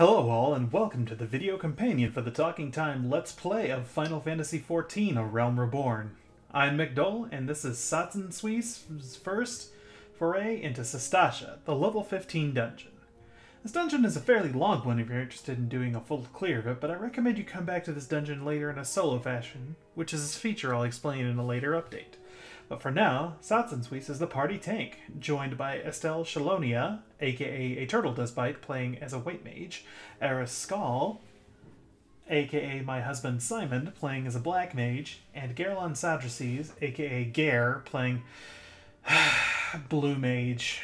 Hello all, and welcome to the video companion for the Talking Time Let's Play of Final Fantasy XIV, A Realm Reborn. I'm McDowell, and this is Satsunswee's first foray into Sastasha, the level 15 dungeon. This dungeon is a fairly long one if you're interested in doing a full clear of it, but I recommend you come back to this dungeon later in a solo fashion, which is a feature I'll explain in a later update. But for now, Satsunsweet is the party tank, joined by Estelle Shalonia, aka a Turtle Dustbite, playing as a White Mage, Eris Skal, aka my husband Simon, playing as a Black Mage, and Gerlon Sadraces, aka Gare, playing Blue Mage.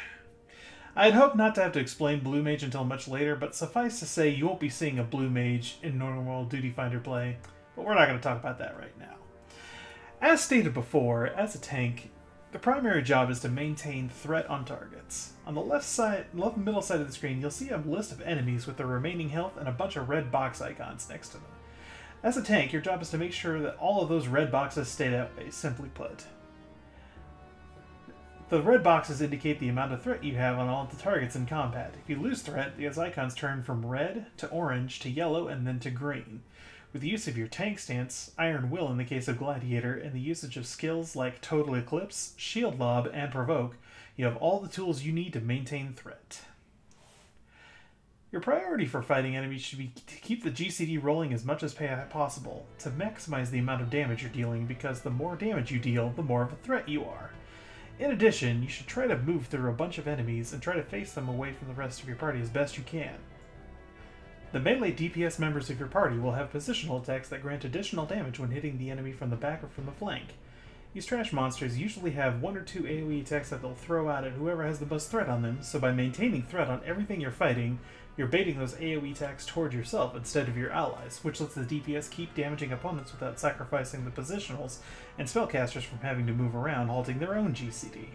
I'd hope not to have to explain Blue Mage until much later, but suffice to say you won't be seeing a Blue Mage in normal Duty Finder play, but we're not going to talk about that right now. As stated before, as a tank, the primary job is to maintain threat on targets. On the left middle side of the screen, you'll see a list of enemies with their remaining health and a bunch of red box icons next to them. As a tank, your job is to make sure that all of those red boxes stay that way, simply put. The red boxes indicate the amount of threat you have on all of the targets in combat. If you lose threat, these icons turn from red to orange to yellow and then to green. With the use of your tank stance, Iron Will in the case of Gladiator, and the usage of skills like Total Eclipse, Shield Lob, and Provoke, you have all the tools you need to maintain threat. Your priority for fighting enemies should be to keep the GCD rolling as much as possible, to maximize the amount of damage you're dealing, because the more damage you deal, the more of a threat you are. In addition, you should try to move through a bunch of enemies and try to face them away from the rest of your party as best you can. The melee DPS members of your party will have positional attacks that grant additional damage when hitting the enemy from the back or from the flank. These trash monsters usually have 1 or 2 AoE attacks that they'll throw out at whoever has the most threat on them, so by maintaining threat on everything you're fighting, you're baiting those AoE attacks toward yourself instead of your allies, which lets the DPS keep damaging opponents without sacrificing the positionals and spellcasters from having to move around, halting their own GCD.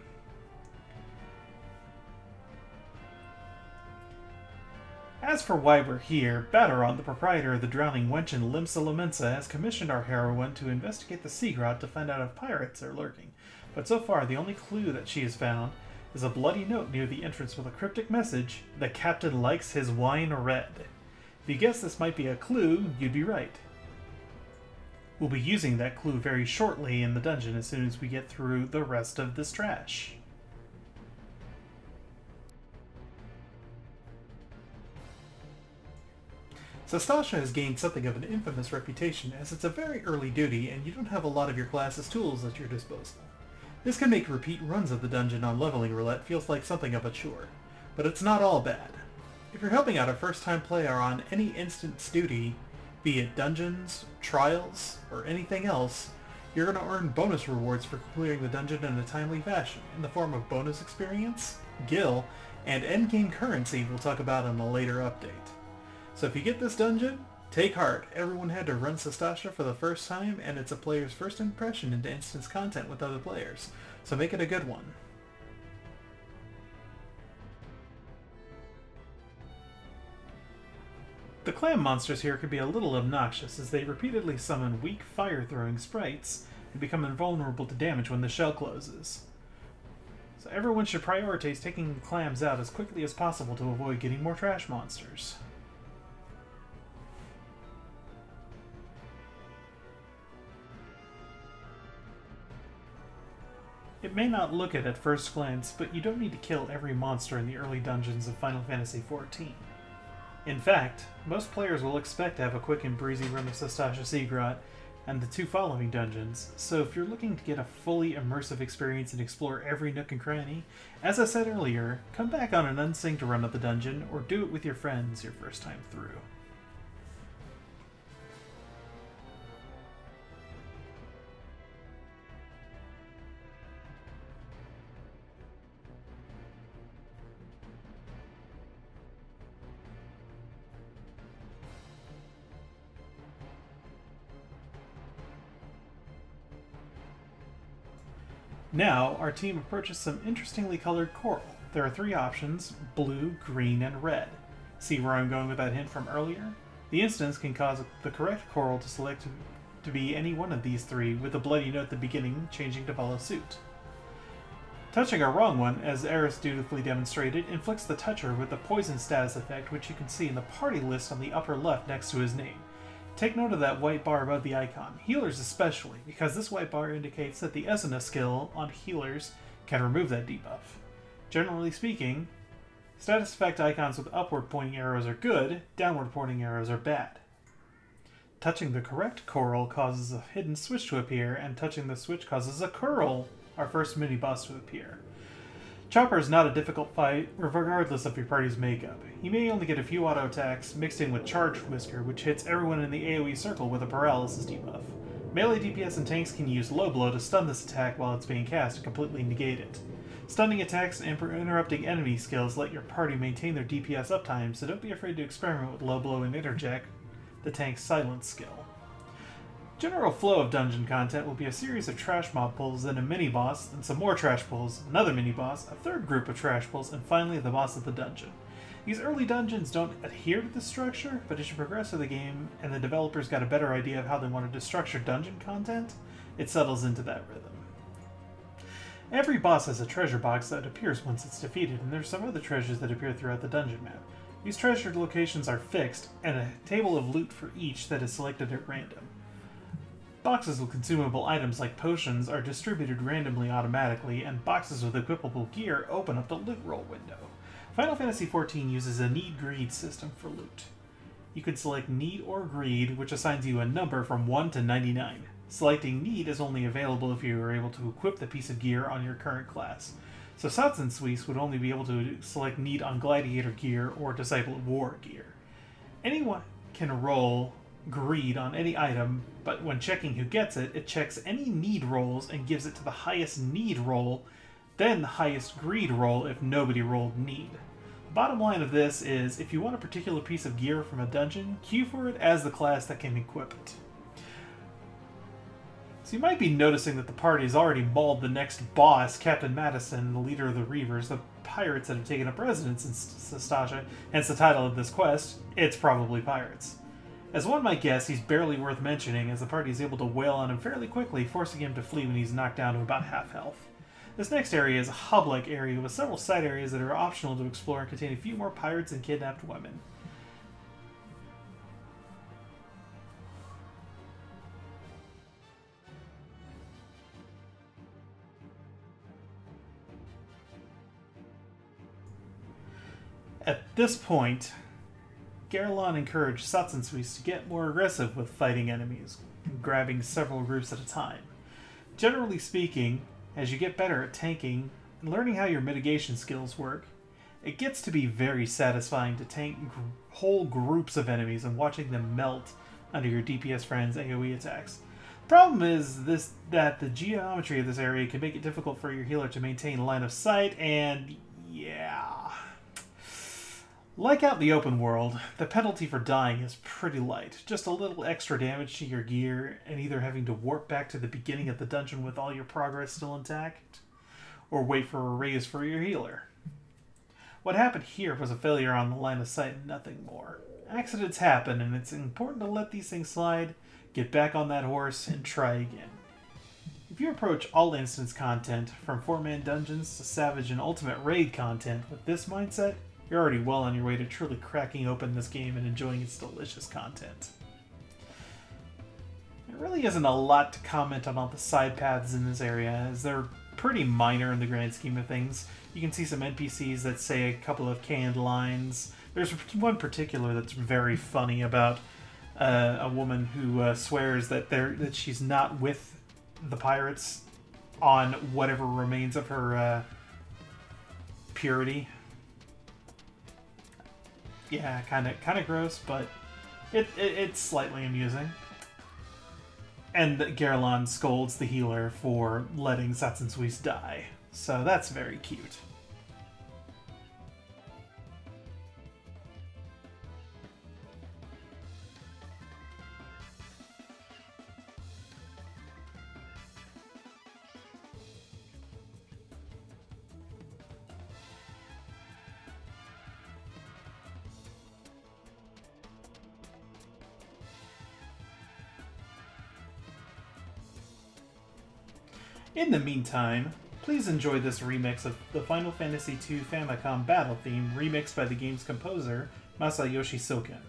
As for why we're here, Bateron, the proprietor of the Drowning Wench in Limsa Lomensa, has commissioned our heroine to investigate the Seagrot to find out if pirates are lurking. But so far, the only clue that she has found is a bloody note near the entrance with a cryptic message: "The captain likes his wine red." If you guessed this might be a clue, you'd be right. We'll be using that clue very shortly in the dungeon as soon as we get through the rest of this trash. Sastasha has gained something of an infamous reputation, as it's a very early duty and you don't have a lot of your class's tools at your disposal. This can make repeat runs of the dungeon on leveling roulette feels like something of a chore, but it's not all bad. If you're helping out a first-time player on any instance duty, be it dungeons, trials, or anything else, you're going to earn bonus rewards for clearing the dungeon in a timely fashion, in the form of bonus experience, gil, and endgame currency we'll talk about in a later update. So if you get this dungeon, take heart. Everyone had to run Sastasha for the first time, and it's a player's first impression into instance content with other players, so make it a good one. The clam monsters here can be a little obnoxious, as they repeatedly summon weak fire-throwing sprites and become invulnerable to damage when the shell closes. So everyone should prioritize taking the clams out as quickly as possible to avoid getting more trash monsters. It may not look it at first glance, but you don't need to kill every monster in the early dungeons of Final Fantasy XIV. In fact, most players will expect to have a quick and breezy run of Sastasha Seagrot and the 2 following dungeons, so if you're looking to get a fully immersive experience and explore every nook and cranny, as I said earlier, come back on an unsynced run of the dungeon, or do it with your friends your first time through. Now, our team approaches some interestingly colored coral. There are 3 options: blue, green, and red. See where I'm going with that hint from earlier? The instance can cause the correct coral to select to be any one of these 3, with a bloody note at the beginning changing to follow suit. Touching a wrong one, as Eris dutifully demonstrated, inflicts the toucher with the poison status effect, which you can see in the party list on the upper left next to his name. Take note of that white bar above the icon, healers especially, because this white bar indicates that the Esuna skill on healers can remove that debuff. Generally speaking, status effect icons with upward pointing arrows are good, downward pointing arrows are bad. Touching the correct coral causes a hidden switch to appear, and touching the switch causes a curl, our first mini-boss, to appear. Chopper is not a difficult fight, regardless of your party's makeup. You may only get a few auto attacks mixed in with Charged Whisker, which hits everyone in the AoE circle with a paralysis debuff. Melee DPS and tanks can use Low Blow to stun this attack while it's being cast to completely negate it. Stunning attacks and interrupting enemy skills let your party maintain their DPS uptime, so don't be afraid to experiment with Low Blow and Interject, the tank's silence skill. General flow of dungeon content will be a series of trash mob pulls, then a mini-boss, then some more trash pulls, another mini-boss, a third group of trash pulls, and finally the boss of the dungeon. These early dungeons don't adhere to this structure, but as you progress through the game and the developers got a better idea of how they wanted to structure dungeon content, it settles into that rhythm. Every boss has a treasure box that appears once it's defeated, and there's some other treasures that appear throughout the dungeon map. These treasure locations are fixed, and a table of loot for each that is selected at random. Boxes with consumable items like potions are distributed randomly automatically, and boxes with equipable gear open up the loot roll window. Final Fantasy XIV uses a Need-Greed system for loot. You can select Need or Greed, which assigns you a number from 1 to 99. Selecting Need is only available if you are able to equip the piece of gear on your current class. So Sastasha would only be able to select Need on Gladiator gear or Disciple of War gear. Anyone can roll Greed on any item, but when checking who gets it, it checks any need rolls and gives it to the highest need roll, then the highest greed roll if nobody rolled need. The bottom line of this is, if you want a particular piece of gear from a dungeon, queue for it as the class that can equip it. So you might be noticing that the party has already mauled the next boss, Captain Madison, the leader of the Reavers, the pirates that have taken up residence in Sastasha, hence the title of this quest, It's Probably Pirates. As one might guess, he's barely worth mentioning, as the party is able to wail on him fairly quickly, forcing him to flee when he's knocked down to about half health. This next area is a hub-like area with several side areas that are optional to explore and contain a few more pirates and kidnapped women. At this point, Garlon encouraged Sastasha to get more aggressive with fighting enemies, grabbing several groups at a time. Generally speaking, as you get better at tanking and learning how your mitigation skills work, it gets to be very satisfying to tank whole groups of enemies and watching them melt under your DPS friends' AoE attacks. The problem is that the geometry of this area can make it difficult for your healer to maintain line of sight, and yeah. Like out in the open world, the penalty for dying is pretty light. Just a little extra damage to your gear, and either having to warp back to the beginning of the dungeon with all your progress still intact, or wait for a raise for your healer. What happened here was a failure on the line of sight and nothing more. Accidents happen, and it's important to let these things slide, get back on that horse, and try again. If you approach all instance content, from 4-man dungeons to Savage and Ultimate Raid content, with this mindset, you're already well on your way to truly cracking open this game and enjoying its delicious content. There really isn't a lot to comment on all the side paths in this area, as they're pretty minor in the grand scheme of things. You can see some NPCs that say a couple of canned lines. There's one particular that's very funny about a woman who swears that she's not with the pirates on whatever remains of her purity. Yeah, kind of gross, but it's slightly amusing. And Garlon scolds the healer for letting Sastasha die, so that's very cute. In the meantime, Please enjoy this remix of the Final Fantasy II Famicom battle theme, remixed by the game's composer, Masayoshi Soken.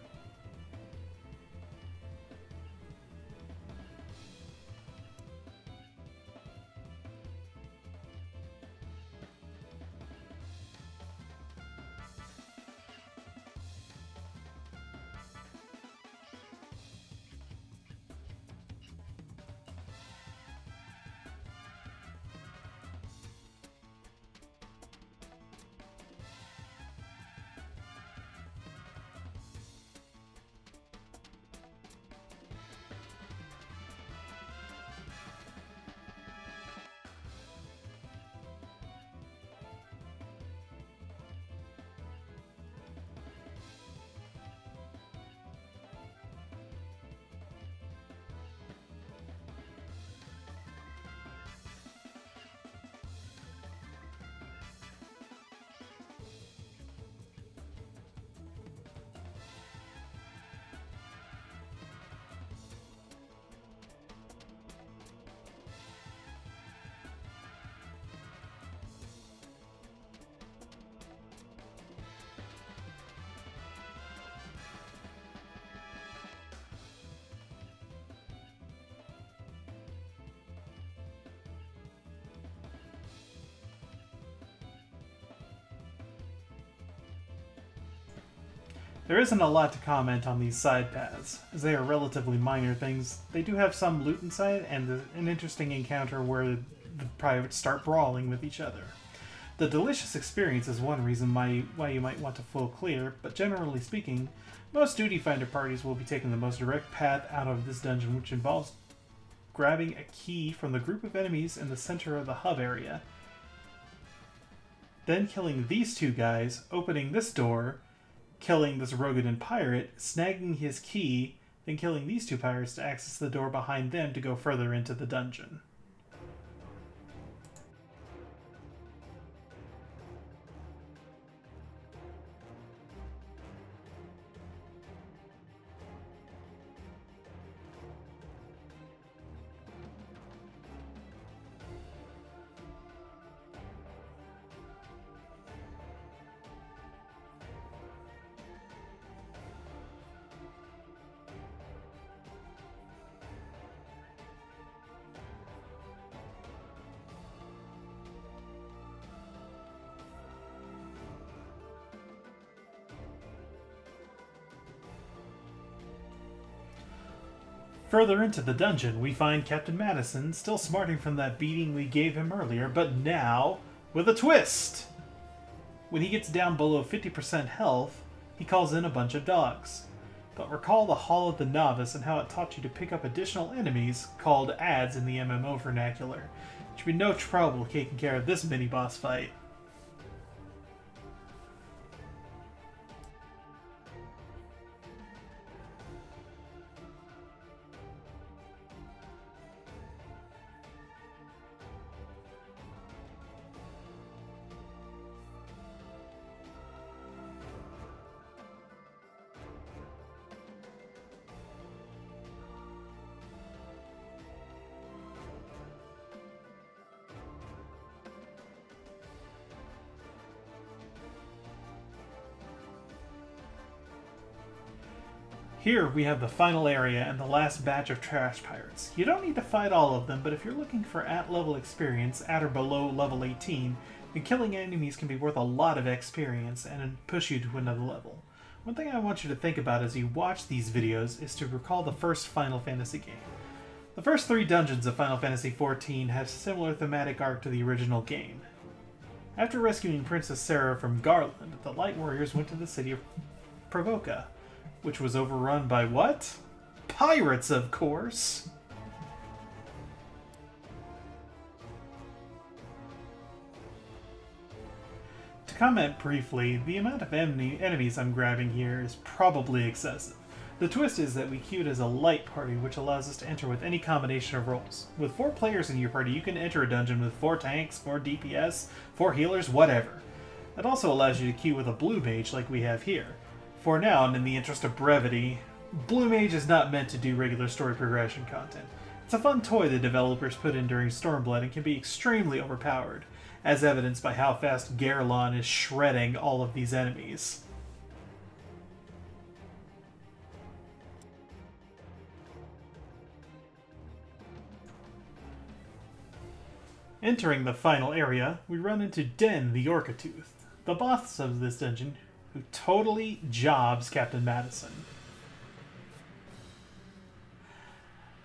There isn't a lot to comment on these side paths, as they are relatively minor things. They do have some loot inside, and an interesting encounter where the pirates start brawling with each other. The delicious experience is one reason why you might want to full clear, but generally speaking, most Duty Finder parties will be taking the most direct path out of this dungeon, which involves grabbing a key from the group of enemies in the center of the hub area, then killing these two guys, opening this door, killing this Rogadin pirate, snagging his key, then killing these two pirates to access the door behind them to go further into the dungeon. Further into the dungeon, we find Captain Madison still smarting from that beating we gave him earlier, but now with a twist! When he gets down below 50% health, he calls in a bunch of dogs. But recall the Hall of the Novice and how it taught you to pick up additional enemies, called adds in the MMO vernacular. It should be no trouble taking care of this mini-boss fight. Here we have the final area and the last batch of trash pirates. You don't need to fight all of them, but if you're looking for at-level experience, at or below level 18, then killing enemies can be worth a lot of experience and push you to another level. One thing I want you to think about as you watch these videos is to recall the first Final Fantasy game. The first 3 dungeons of Final Fantasy XIV have a similar thematic arc to the original game. After rescuing Princess Sarah from Garland, the Light Warriors went to the city of Pravoka, which was overrun by what? Pirates, of course! To comment briefly, the amount of enemies I'm grabbing here is probably excessive. The twist is that we queued as a light party, which allows us to enter with any combination of roles. With 4 players in your party, you can enter a dungeon with 4 tanks, 4 DPS, 4 healers, whatever. It also allows you to queue with a blue mage like we have here. For now, and in the interest of brevity, Blue Mage is not meant to do regular story progression content. It's a fun toy the developers put in during Stormblood and can be extremely overpowered, as evidenced by how fast Garlon is shredding all of these enemies. Entering the final area, we run into Den the Orcatooth, the boss of this dungeon, who totally jobs Captain Madison.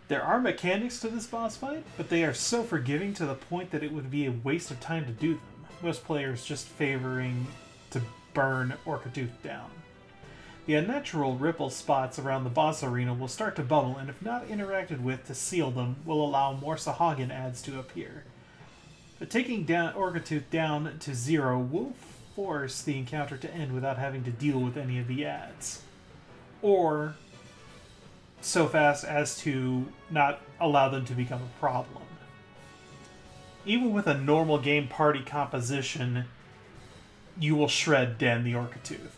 There are mechanics to this boss fight, but they are so forgiving to the point that it would be a waste of time to do them, most players just favoring to burn Orcatooth down. The unnatural ripple spots around the boss arena will start to bubble, and if not interacted with to seal them, will allow more Sahagin ads to appear. But taking down Orcatooth down to 0 will force the encounter to end without having to deal with any of the ads. Or so fast as to not allow them to become a problem. Even with a normal game party composition, you will shred Den the Orcatooth.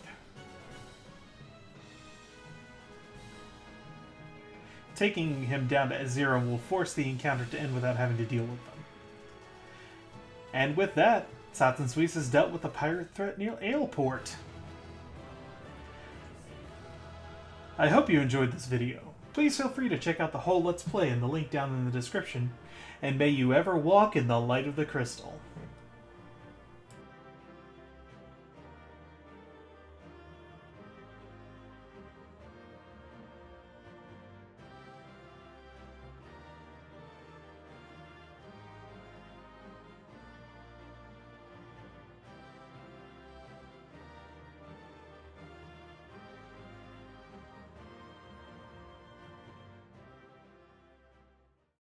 Taking him down to 0 will force the encounter to end without having to deal with them. And with that, Satsensweets has dealt with the pirate threat near Aleport. I hope you enjoyed this video. Please feel free to check out the whole Let's Play in the link down in the description, and may you ever walk in the light of the crystal.